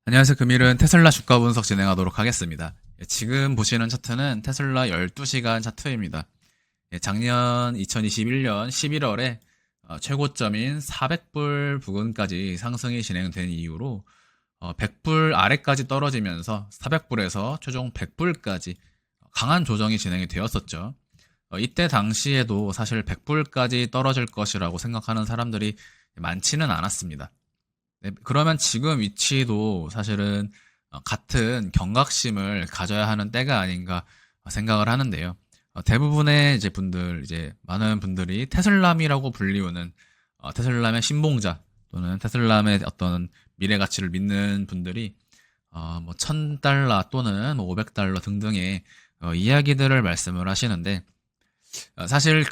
안녕하세요. 금일은 테슬라 주가 분석 진행하도록 하겠습니다. 지금 보시는 차트는 테슬라 12시간 차트입니다. 작년 2021년 11월에 최고점인 400불 부근까지 상승이 진행된 이후로 100불 아래까지 떨어지면서 400불에서 최종 100불까지 강한 조정이 진행이 되었었죠. 이때 당시에도 사실 100불까지 떨어질 것이라고 생각하는 사람들이 많지는 않았습니다. 네, 그러면 지금 위치도 사실은 같은 경각심을 가져야 하는 때가 아닌가 생각을 하는데요. 대부분의 이제 많은 분들이 테슬람이라고 불리우는 테슬람의 신봉자 또는 테슬람의 어떤 미래 가치를 믿는 분들이 뭐 1000달러 또는 뭐 500달러 등등의 이야기들을 말씀을 하시는데 사실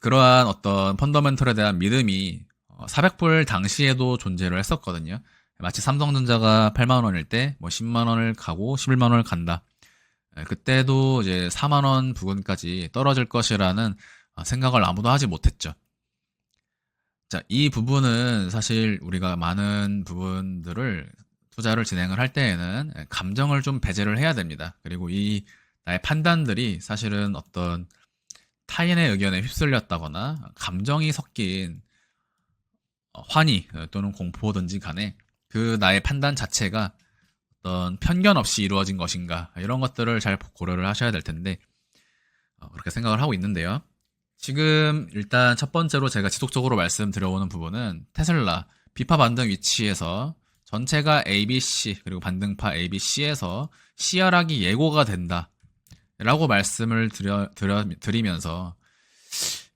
그러한 어떤 펀더멘털에 대한 믿음이 400불 당시에도 존재를 했었거든요. 마치 삼성전자가 8만 원일 때 뭐 10만 원을 가고 11만 원을 간다. 그때도 이제 4만 원 부근까지 떨어질 것이라는 생각을 아무도 하지 못했죠. 자, 이 부분은 사실 우리가 많은 부분들을 투자를 진행을 할 때에는 감정을 좀 배제를 해야 됩니다. 그리고 이 나의 판단들이 사실은 어떤 타인의 의견에 휩쓸렸다거나 감정이 섞인 환희 또는 공포든지 간에 그 나의 판단 자체가 어떤 편견 없이 이루어진 것인가 이런 것들을 잘 고려를 하셔야 될 텐데 그렇게 생각을 하고 있는데요. 지금 일단 첫 번째로 제가 지속적으로 말씀드려오는 부분은 테슬라 비파 반등 위치에서 전체가 ABC 그리고 반등파 ABC에서 씨하락이 예고가 된다 라고 말씀을 드리면서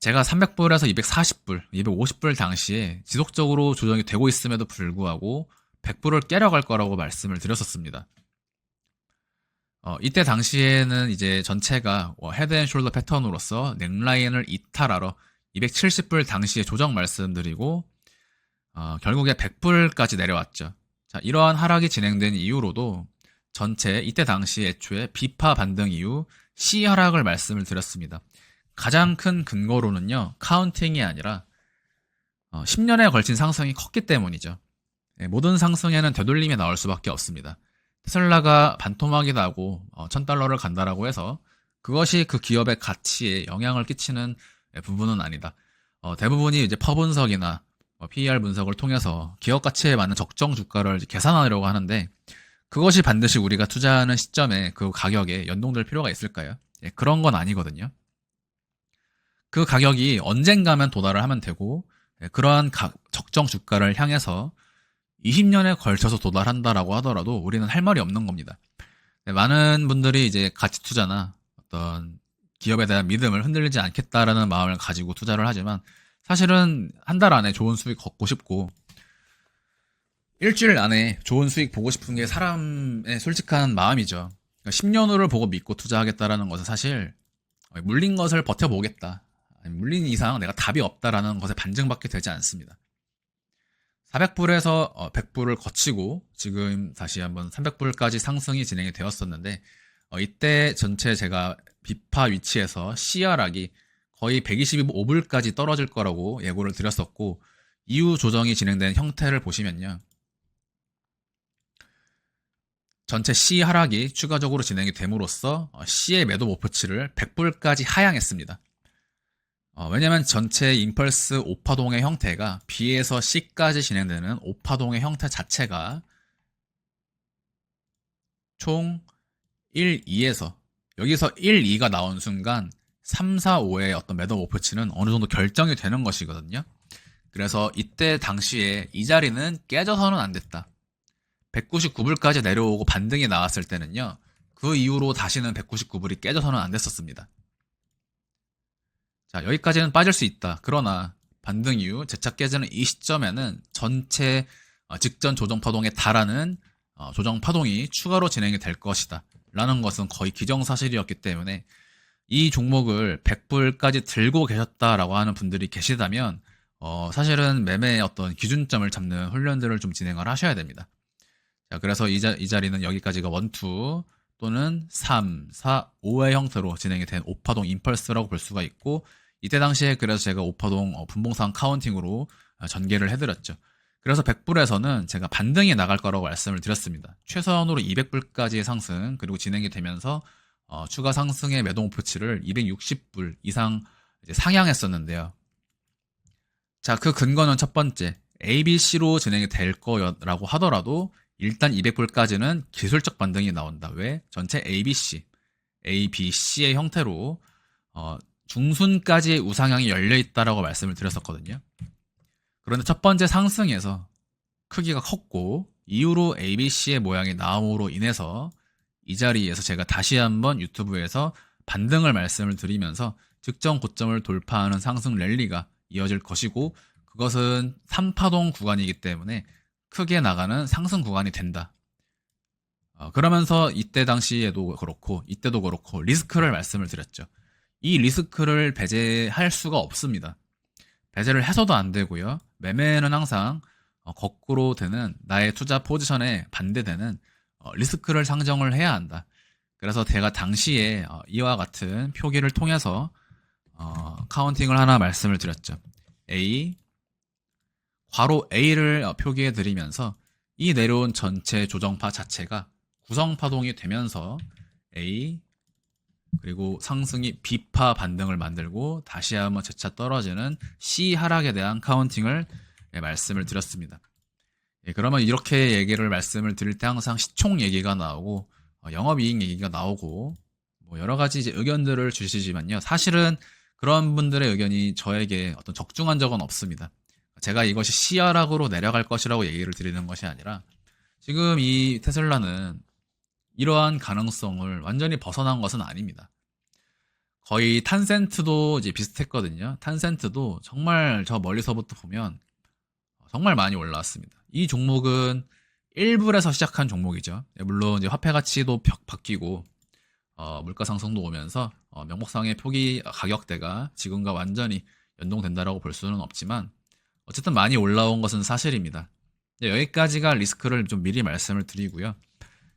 제가 300불에서 240불, 250불 당시에 지속적으로 조정이 되고 있음에도 불구하고 100불을 깨려갈 거라고 말씀을 드렸었습니다. 이때 당시에는 이제 전체가 헤드앤숄더 패턴으로서 넥라인을 이탈하러 270불 당시에 조정 말씀드리고 결국에 100불까지 내려왔죠. 자, 이러한 하락이 진행된 이후로도 전체 이때 당시 애초에 비파 반등 이후 C 하락을 말씀을 드렸습니다. 가장 큰 근거로는요, 카운팅이 아니라 10년에 걸친 상승이 컸기 때문이죠. 모든 상승에는 되돌림이 나올 수밖에 없습니다. 테슬라가 반토막이 나고 1000달러를 간다라고 해서 그것이 그 기업의 가치에 영향을 끼치는 부분은 아니다. 대부분이 이제 퍼 분석이나 PER 분석을 통해서 기업 가치에 맞는 적정 주가를 계산하려고 하는데 그것이 반드시 우리가 투자하는 시점에 그 가격에 연동될 필요가 있을까요? 그런 건 아니거든요. 그 가격이 언젠가면 도달을 하면 되고 그러한 적정 주가를 향해서 20년에 걸쳐서 도달한다라고 하더라도 우리는 할 말이 없는 겁니다. 많은 분들이 이제 가치 투자나 어떤 기업에 대한 믿음을 흔들리지 않겠다라는 마음을 가지고 투자를 하지만 사실은 한 달 안에 좋은 수익 걷고 싶고 일주일 안에 좋은 수익 보고 싶은 게 사람의 솔직한 마음이죠. 10년 후를 보고 믿고 투자하겠다라는 것은 사실 물린 것을 버텨보겠다. 물린 이상 내가 답이 없다라는 것에 반증밖에 되지 않습니다. 400불에서 100불을 거치고 지금 다시 한번 300불까지 상승이 진행이 되었었는데 이때 전체 제가 비파 위치에서 씨하락이 거의 125불까지 떨어질 거라고 예고를 드렸었고 이후 조정이 진행된 형태를 보시면요. 전체 C 하락이 추가적으로 진행이 됨으로써 C의 매도 목표치를 100불까지 하향했습니다. 왜냐면 전체 임펄스 5파동의 형태가 B에서 C까지 진행되는 5파동의 형태 자체가 총 1, 2에서 여기서 1, 2가 나온 순간 3, 4, 5의 어떤 매도 목표치는 어느 정도 결정이 되는 것이거든요. 그래서 이때 당시에 이 자리는 깨져서는 안 됐다. 199불까지 내려오고 반등이 나왔을 때는요. 그 이후로 다시는 199불이 깨져서는 안 됐었습니다. 자, 여기까지는 빠질 수 있다. 그러나 반등 이후 재차 깨지는 이 시점에는 전체 직전 조정 파동에 달하는 조정 파동이 추가로 진행이 될 것이다. 라는 것은 거의 기정사실이었기 때문에 이 종목을 100불까지 들고 계셨다라고 하는 분들이 계시다면 사실은 매매의 어떤 기준점을 잡는 훈련들을 좀 진행을 하셔야 됩니다. 자, 그래서 이 자리는 여기까지가 1, 2 또는 3, 4, 5의 형태로 진행이 된 5파동 임펄스라고 볼 수가 있고 이때 당시에 그래서 제가 5파동 분봉상 카운팅으로 전개를 해드렸죠. 그래서 100불에서는 제가 반등이 나갈 거라고 말씀을 드렸습니다. 최선으로 200불까지의 상승, 그리고 진행이 되면서 추가 상승의 매도 목표치를 260불 이상 이제 상향했었는데요. 자, 그 근거는 첫 번째, ABC로 진행이 될 거라고 하더라도 일단 200불까지는 기술적 반등이 나온다. 왜? 전체 ABC의 형태로 중순까지의 우상향이 열려 있다라고 말씀을 드렸었거든요. 그런데 첫 번째 상승에서 크기가 컸고 이후로 ABC의 모양이 나옴으로 인해서 이 자리에서 제가 다시 한번 유튜브에서 반등을 말씀을 드리면서 특정 고점을 돌파하는 상승 랠리가 이어질 것이고, 그것은 3파동 구간이기 때문에 크게 나가는 상승 구간이 된다. 그러면서 이때 당시에도 그렇고 이때도 그렇고 리스크를 말씀을 드렸죠. 이 리스크를 배제할 수가 없습니다. 배제를 해서도 안 되고요. 매매는 항상 거꾸로 되는 나의 투자 포지션에 반대되는 리스크를 상정을 해야 한다. 그래서 제가 당시에 이와 같은 표기를 통해서 카운팅을 하나 말씀을 드렸죠. A, 괄호 A를 표기해 드리면서 이 내려온 전체 조정파 자체가 구성파동이 되면서 A, 그리고 상승이 B파 반등을 만들고 다시 한번 재차 떨어지는 C 하락에 대한 카운팅을 말씀을 드렸습니다. 그러면 이렇게 얘기를 말씀을 드릴 때 항상 시총 얘기가 나오고 영업이익 얘기가 나오고 뭐 여러 가지 이제 의견들을 주시지만요. 사실은 그런 분들의 의견이 저에게 어떤 적중한 적은 없습니다. 제가 이것이 C 하락으로 내려갈 것이라고 얘기를 드리는 것이 아니라 지금 이 테슬라는 이러한 가능성을 완전히 벗어난 것은 아닙니다. 거의 탄센트도 이제 비슷했거든요. 탄센트도 정말 저 멀리서부터 보면 정말 많이 올라왔습니다. 이 종목은 1불에서 시작한 종목이죠. 물론 이제 화폐 가치도 바뀌고 물가 상승도 오면서 명목상의 표기 가격대가 지금과 완전히 연동된다라고 볼 수는 없지만 어쨌든 많이 올라온 것은 사실입니다. 여기까지가 리스크를 좀 미리 말씀을 드리고요.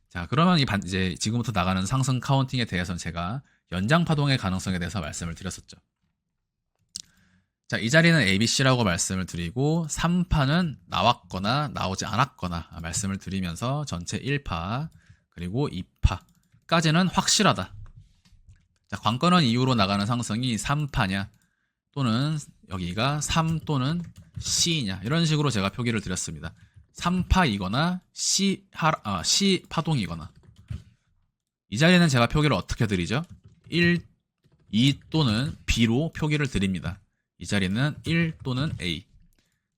자, 그러면 이제 지금부터 나가는 상승 카운팅에 대해서는 제가 연장 파동의 가능성에 대해서 말씀을 드렸었죠. 자, 이 자리는 ABC라고 말씀을 드리고 3파는 나왔거나 나오지 않았거나 말씀을 드리면서 전체 1파 그리고 2파까지는 확실하다. 자, 관건은 이후로 나가는 상승이 3파냐 또는 여기가 3 또는 C냐 이런 식으로 제가 표기를 드렸습니다. 3파이거나 C 파동이거나. 이 자리는 제가 표기를 어떻게 드리죠? 1, 2 또는 B로 표기를 드립니다. 이 자리는 1 또는 A.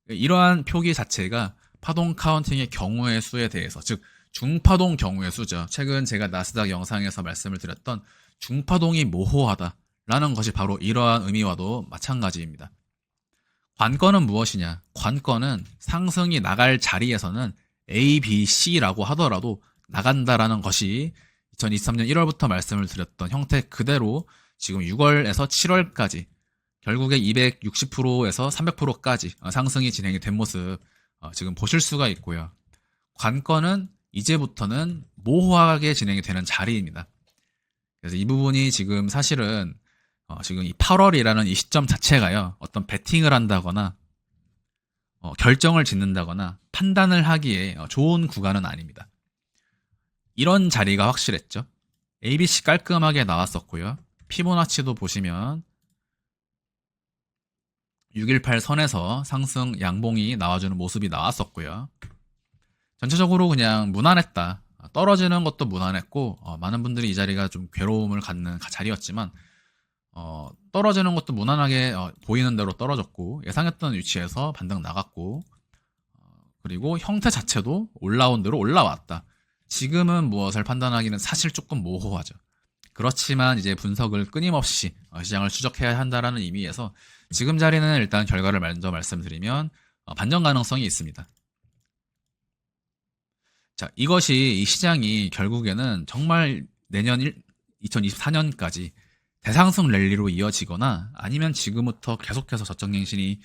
이러한 표기 자체가 파동 카운팅의 경우의 수에 대해서, 즉 중파동 경우의 수죠. 최근 제가 나스닥 영상에서 말씀을 드렸던 중파동이 모호하다라는 것이 바로 이러한 의미와도 마찬가지입니다. 관건은 무엇이냐? 관건은 상승이 나갈 자리에서는 A, B, C라고 하더라도 나간다라는 것이 2023년 1월부터 말씀을 드렸던 형태 그대로 지금 6월에서 7월까지 결국에 260%에서 300%까지 상승이 진행이 된 모습 지금 보실 수가 있고요. 관건은 이제부터는 모호하게 진행이 되는 자리입니다. 그래서 이 부분이 지금 사실은 지금 이 8월이라는 이 시점 자체가요, 어떤 베팅을 한다거나 결정을 짓는다거나 판단을 하기에 좋은 구간은 아닙니다. 이런 자리가 확실했죠. ABC 깔끔하게 나왔었고요. 피보나치도 보시면 618 선에서 상승 양봉이 나와주는 모습이 나왔었고요. 전체적으로 그냥 무난했다. 떨어지는 것도 무난했고 많은 분들이 이 자리가 좀 괴로움을 갖는 자리였지만 떨어지는 것도 무난하게 보이는 대로 떨어졌고 예상했던 위치에서 반등 나갔고 그리고 형태 자체도 올라온 대로 올라왔다. 지금은 무엇을 판단하기는 사실 조금 모호하죠. 그렇지만 이제 분석을 끊임없이 시장을 추적해야 한다라는 의미에서 지금 자리는 일단 결과를 먼저 말씀드리면 반전 가능성이 있습니다. 자, 이것이 이 시장이 결국에는 정말 내년 2024년까지 대상승 랠리로 이어지거나 아니면 지금부터 계속해서 저점갱신이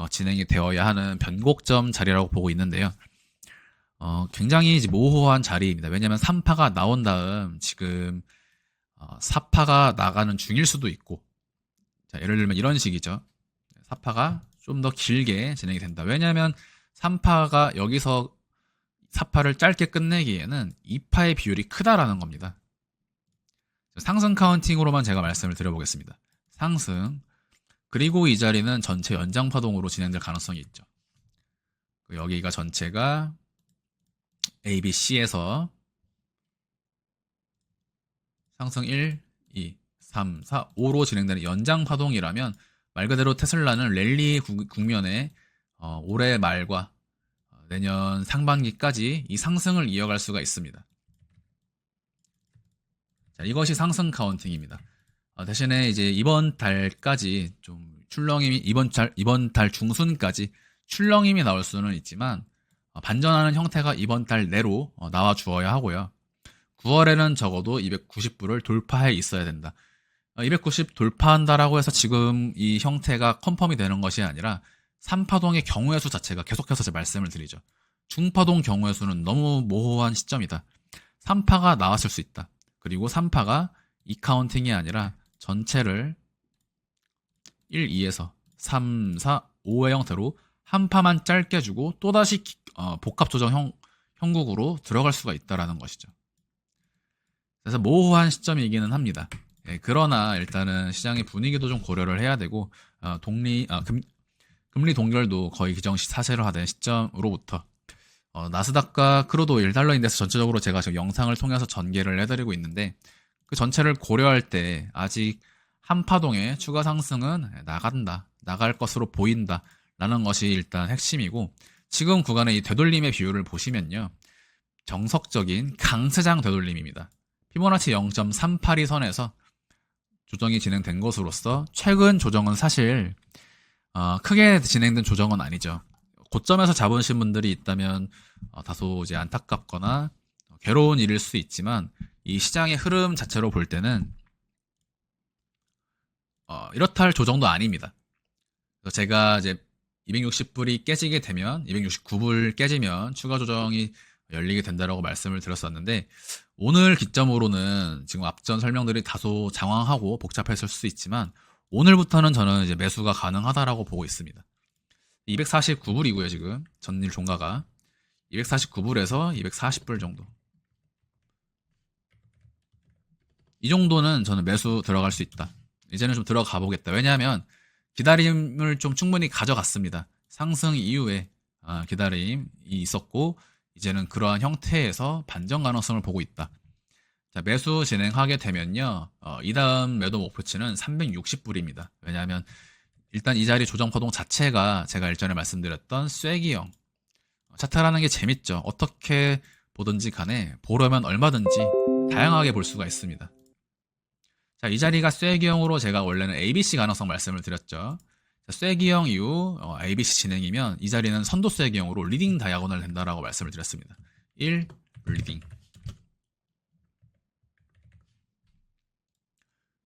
진행이 되어야 하는 변곡점 자리라고 보고 있는데요. 굉장히 이제 모호한 자리입니다. 왜냐하면 3파가 나온 다음 지금 4파가 나가는 중일 수도 있고, 자, 예를 들면 이런 식이죠. 4파가 좀 더 길게 진행이 된다. 왜냐하면 3파가 여기서 4파를 짧게 끝내기에는 2파의 비율이 크다라는 겁니다. 상승 카운팅으로만 제가 말씀을 드려보겠습니다. 상승, 그리고 이 자리는 전체 연장파동으로 진행될 가능성이 있죠. 여기가 전체가 ABC에서 상승 1, 2, 3, 4, 5로 진행되는 연장파동이라면 말 그대로 테슬라는 랠리 국면에 올해 말과 내년 상반기까지 이 상승을 이어갈 수가 있습니다. 자, 이것이 상승 카운팅입니다. 대신에 이제 이번 달까지 좀 출렁임이 이번 달 중순까지 출렁임이 나올 수는 있지만 반전하는 형태가 이번 달 내로 나와 주어야 하고요. 9월에는 적어도 290불을 돌파해 있어야 된다. 290 돌파한다라고 해서 지금 이 형태가 컨펌이 되는 것이 아니라 3파동의 경우의 수 자체가 계속해서 제 말씀을 드리죠. 중파동 경우의 수는 너무 모호한 시점이다. 3파가 나왔을 수 있다. 그리고 3파가 이 카운팅이 아니라 전체를 1, 2에서 3, 4, 5의 형태로 한 파만 짧게 주고 또다시 복합 조정 형국으로 들어갈 수가 있다는 것이죠. 그래서 모호한 시점이기는 합니다. 그러나 일단은 시장의 분위기도 좀 고려를 해야 되고 금리 동결도 거의 기정시 사실화된 시점으로부터 나스닥과 크루드 오일, 달러 인덱스 전체적으로 제가 지금 영상을 통해서 전개를 해드리고 있는데 그 전체를 고려할 때 아직 한 파동의 추가 상승은 나갈 것으로 보인다 라는 것이 일단 핵심이고, 지금 구간의 이 되돌림의 비율을 보시면요, 정석적인 강세장 되돌림입니다. 피보나치 0.382 선에서 조정이 진행된 것으로서 최근 조정은 사실 크게 진행된 조정은 아니죠. 고점에서 잡으신 분들이 있다면 다소 이제 안타깝거나 괴로운 일일 수 있지만 이 시장의 흐름 자체로 볼 때는 이렇다 할 조정도 아닙니다. 그래서 제가 이제 260불이 깨지게 되면 269불 깨지면 추가 조정이 열리게 된다라고 말씀을 드렸었는데, 오늘 기점으로는 지금 앞전 설명들이 다소 장황하고 복잡했을 수 있지만 오늘부터는 저는 이제 매수가 가능하다라고 보고 있습니다. 249불이고요. 지금 전일 종가가 249불에서 240불 정도, 이 정도는 저는 매수 들어갈 수 있다. 이제는 좀 들어가 보겠다. 왜냐하면 기다림을 좀 충분히 가져갔습니다. 상승 이후에 기다림이 있었고 이제는 그러한 형태에서 반전 가능성을 보고 있다. 자, 매수 진행하게 되면요, 이 다음 매도 목표치는 360불입니다. 왜냐하면 일단 이 자리 조정 파동 자체가 제가 일전에 말씀드렸던 쐐기형 차트라는 게 재밌죠. 어떻게 보든지 간에 보려면 얼마든지 다양하게 볼 수가 있습니다. 자, 이 자리가 쐐기형으로 제가 원래는 ABC 가능성 말씀을 드렸죠. 쐐기형 이후 ABC 진행이면 이 자리는 선도 쐐기형으로 리딩 다이아고널 된다라고 말씀을 드렸습니다. 1 리딩.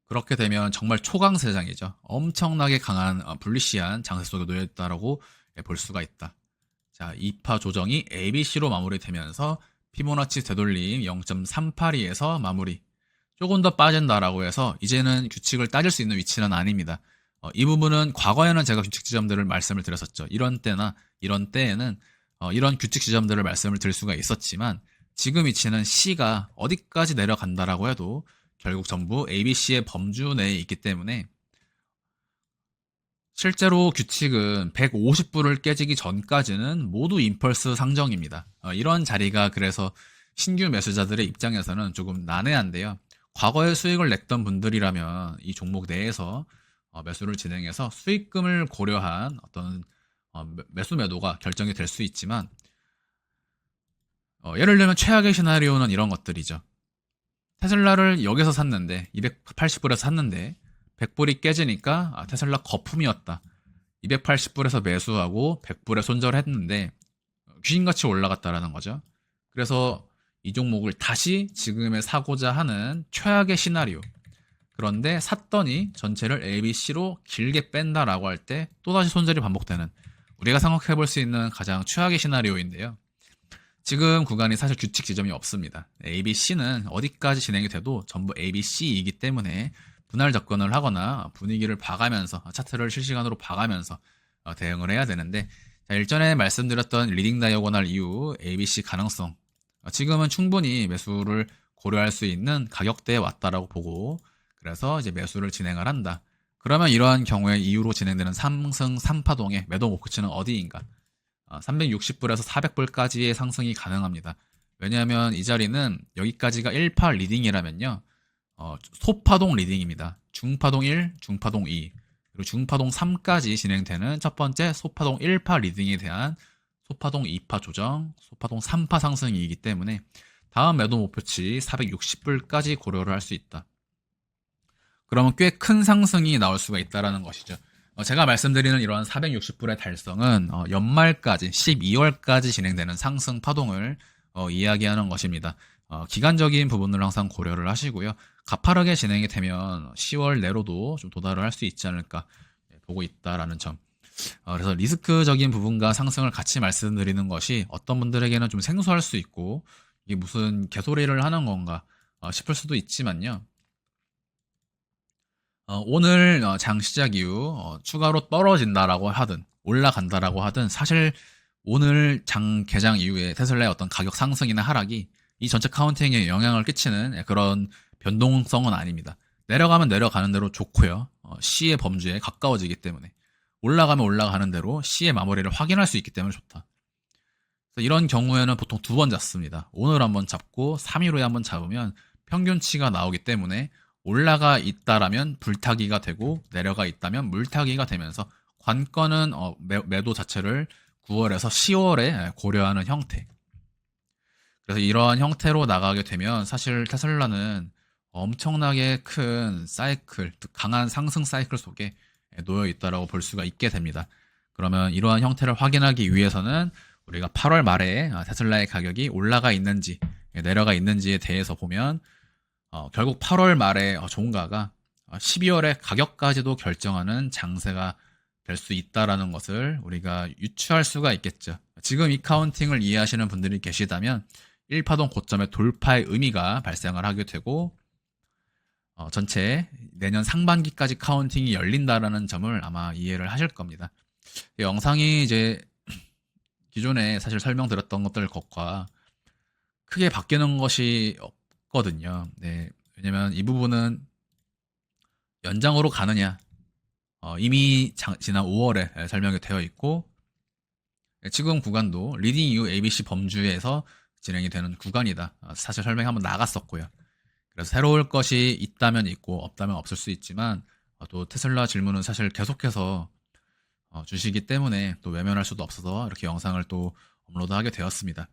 그렇게 되면 정말 초강세장이죠. 엄청나게 강한 불리시한 장세 속에 놓여있다라고 볼 수가 있다. 자, 2파 조정이 ABC로 마무리되면서 피보나치 되돌림 0.382에서 마무리. 조금 더 빠진다라고 해서 이제는 규칙을 따질 수 있는 위치는 아닙니다. 이 부분은 과거에는 제가 규칙 지점들을 말씀을 드렸었죠. 이런 때에는 이런 규칙 지점들을 말씀을 드릴 수가 있었지만 지금 위치는 C가 어디까지 내려간다라고 해도 결국 전부 ABC의 범주 내에 있기 때문에 실제로 규칙은 150불을 깨지기 전까지는 모두 임펄스 상정입니다. 이런 자리가 그래서 신규 매수자들의 입장에서는 조금 난해한데요. 과거에 수익을 냈던 분들이라면 이 종목 내에서 매수를 진행해서 수익금을 고려한 어떤 매수 매도가 결정이 될 수 있지만, 예를 들면 최악의 시나리오는 이런 것들이죠. 테슬라를 여기서 샀는데 280불에서 샀는데 100불이 깨지니까 테슬라 거품이었다. 280불에서 매수하고 100불에 손절했는데 귀신같이 올라갔다라는 거죠. 그래서 이 종목을 다시 지금에 사고자 하는 최악의 시나리오. 그런데 샀더니 전체를 ABC로 길게 뺀다라고 할 때 또다시 손절이 반복되는, 우리가 생각해 볼 수 있는 가장 최악의 시나리오인데요. 지금 구간이 사실 규칙 지점이 없습니다. ABC는 어디까지 진행이 돼도 전부 ABC이기 때문에 분할 접근을 하거나 분위기를 봐가면서 차트를 실시간으로 봐가면서 대응을 해야 되는데, 자, 일전에 말씀드렸던 리딩 다이아고널 이후 ABC 가능성. 지금은 충분히 매수를 고려할 수 있는 가격대에 왔다라고 보고, 그래서 이제 매수를 진행을 한다. 그러면 이러한 경우에 이후로 진행되는 상승 3파동의 매도 목표치는 어디인가? 360불에서 400불까지의 상승이 가능합니다. 왜냐하면 이 자리는 여기까지가 1파 리딩이라면요. 소파동 리딩입니다. 중파동 1, 중파동 2, 그리고 중파동 3까지 진행되는 첫 번째 소파동 1파 리딩에 대한 소파동 2파 조정, 소파동 3파 상승이기 때문에 다음 매도 목표치 460불까지 고려를 할 수 있다. 그러면 꽤 큰 상승이 나올 수가 있다는 것이죠. 제가 말씀드리는 이러한 460불의 달성은 연말까지 12월까지 진행되는 상승 파동을 이야기하는 것입니다. 기간적인 부분을 항상 고려를 하시고요. 가파르게 진행이 되면 10월 내로도 좀 도달을 할 수 있지 않을까 보고 있다라는 점. 그래서 리스크적인 부분과 상승을 같이 말씀드리는 것이 어떤 분들에게는 좀 생소할 수 있고 이게 무슨 개소리를 하는 건가 싶을 수도 있지만요. 오늘 장 시작 이후 추가로 떨어진다라고 하든 올라간다라고 하든 사실 오늘 장 개장 이후에 테슬라의 어떤 가격 상승이나 하락이 이 전체 카운팅에 영향을 끼치는 그런 변동성은 아닙니다. 내려가면 내려가는 대로 좋고요. C의 범주에 가까워지기 때문에 올라가면 올라가는 대로 C의 마무리를 확인할 수 있기 때문에 좋다. 그래서 이런 경우에는 보통 2번 잡습니다. 오늘 한번 잡고 3일 후에 한번 잡으면 평균치가 나오기 때문에 올라가 있다라면 불타기가 되고 내려가 있다면 물타기가 되면서 관건은 매도 자체를 9월에서 10월에 고려하는 형태. 그래서 이러한 형태로 나가게 되면 사실 테슬라는 엄청나게 큰 사이클, 강한 상승 사이클 속에 놓여 있다라고 볼 수가 있게 됩니다. 그러면 이러한 형태를 확인하기 위해서는 우리가 8월 말에 테슬라의 가격이 올라가 있는지 내려가 있는지에 대해서 보면 결국 8월 말에 종가가 12월의 가격까지도 결정하는 장세가 될 수 있다라는 것을 우리가 유추할 수가 있겠죠. 지금 이 카운팅을 이해하시는 분들이 계시다면 1파동 고점의 돌파의 의미가 발생을 하게 되고 전체 내년 상반기까지 카운팅이 열린다라는 점을 아마 이해를 하실 겁니다. 이 영상이 이제 기존에 사실 설명드렸던 것과 크게 바뀌는 것이 없거든요. 네, 왜냐면 이 부분은 연장으로 가느냐 이미 지난 5월에 설명이 되어 있고 지금 구간도 리딩 이후 ABC 범주에서 진행이 되는 구간이다. 사실 설명이 한번 나갔었고요. 그래서 새로울 것이 있다면 있고 없다면 없을 수 있지만 또 테슬라 질문은 사실 계속해서 주시기 때문에 또 외면할 수도 없어서 이렇게 영상을 또 업로드하게 되었습니다.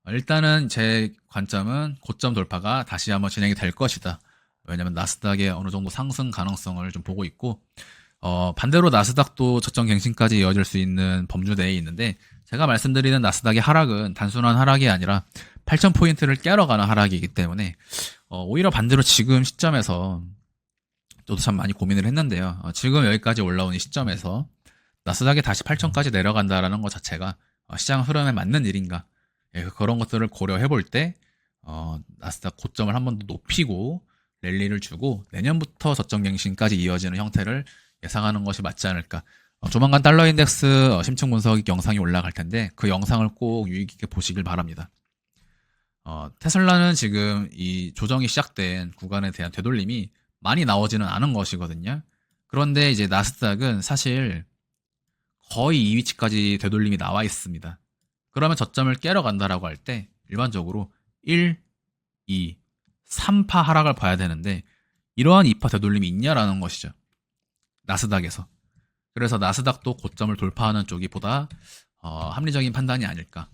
일단은 제 관점은 고점 돌파가 다시 한번 진행이 될 것이다. 왜냐하면 나스닥의 어느 정도 상승 가능성을 좀 보고 있고 반대로 나스닥도 저점 갱신까지 이어질 수 있는 범주 내에 있는데 제가 말씀드리는 나스닥의 하락은 단순한 하락이 아니라 8,000포인트를 깨러 가는 하락이기 때문에 오히려 반대로 지금 시점에서 저도 참 많이 고민을 했는데요. 지금 여기까지 올라온 이 시점에서 나스닥이 다시 8,000까지 내려간다라는 것 자체가 시장 흐름에 맞는 일인가? 그런 것들을 고려해 볼 때 나스닥 고점을 한 번 더 높이고 랠리를 주고 내년부터 저점 갱신까지 이어지는 형태를 예상하는 것이 맞지 않을까. 조만간 달러 인덱스 심층 분석 영상이 올라갈 텐데 그 영상을 꼭 유의 깊게 보시길 바랍니다. 테슬라는 지금 이 조정이 시작된 구간에 대한 되돌림이 많이 나오지는 않은 것이거든요. 그런데 이제 나스닥은 사실 거의 이 위치까지 되돌림이 나와 있습니다. 그러면 저점을 깨러 간다라고 할 때 일반적으로 1, 2, 3파 하락을 봐야 되는데 이러한 2파 되돌림이 있냐라는 것이죠. 나스닥에서. 그래서 나스닥도 고점을 돌파하는 쪽이 보다 합리적인 판단이 아닐까.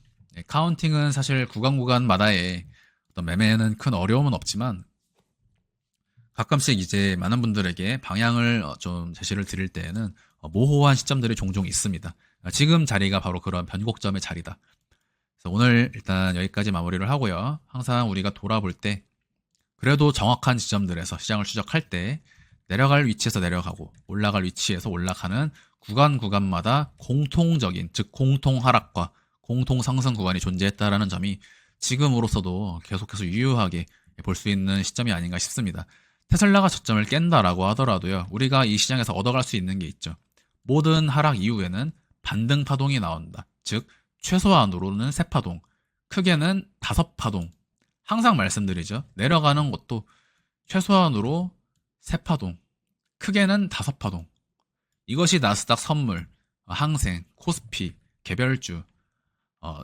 카운팅은 사실 구간마다의 어떤 매매에는 큰 어려움은 없지만 가끔씩 이제 많은 분들에게 방향을 좀 제시를 드릴 때에는 모호한 시점들이 종종 있습니다. 지금 자리가 바로 그런 변곡점의 자리다. 그래서 오늘 일단 여기까지 마무리를 하고요. 항상 우리가 돌아볼 때 그래도 정확한 지점들에서 시장을 추적할 때 내려갈 위치에서 내려가고 올라갈 위치에서 올라가는 구간마다 공통적인, 즉 공통 하락과 공통 상승 구간이 존재했다라는 점이 지금으로서도 계속해서 유효하게 볼 수 있는 시점이 아닌가 싶습니다. 테슬라가 저점을 깬다라고 하더라도요, 우리가 이 시장에서 얻어갈 수 있는 게 있죠. 모든 하락 이후에는 반등 파동이 나온다. 즉 최소한으로는 3파동, 크게는 5파동. 항상 말씀드리죠. 내려가는 것도 최소한으로 3파동, 크게는 5파동. 이것이 나스닥 선물, 항생, 코스피, 개별주,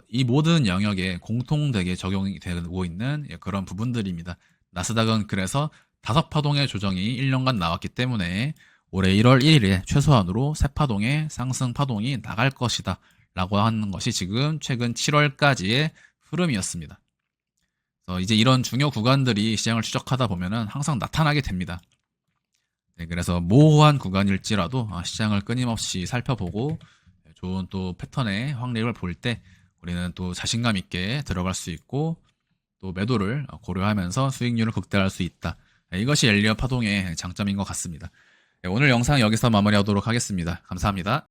이 모든 영역에 공통되게 적용이 되고 있는 그런 부분들입니다. 나스닥은 그래서 5파동의 조정이 1년간 나왔기 때문에 올해 1월 1일에 최소한으로 3파동의 상승 파동이 나갈 것이다 라고 하는 것이 지금 최근 7월까지의 흐름이었습니다. 그래서 이제 이런 중요 구간들이 시장을 추적하다 보면은 항상 나타나게 됩니다. 네, 그래서 모호한 구간일지라도 시장을 끊임없이 살펴보고 좋은 또 패턴의 확립을 볼 때 우리는 또 자신감 있게 들어갈 수 있고 또 매도를 고려하면서 수익률을 극대화할 수 있다. 네, 이것이 엘리엇 파동의 장점인 것 같습니다. 네, 오늘 영상 여기서 마무리하도록 하겠습니다. 감사합니다.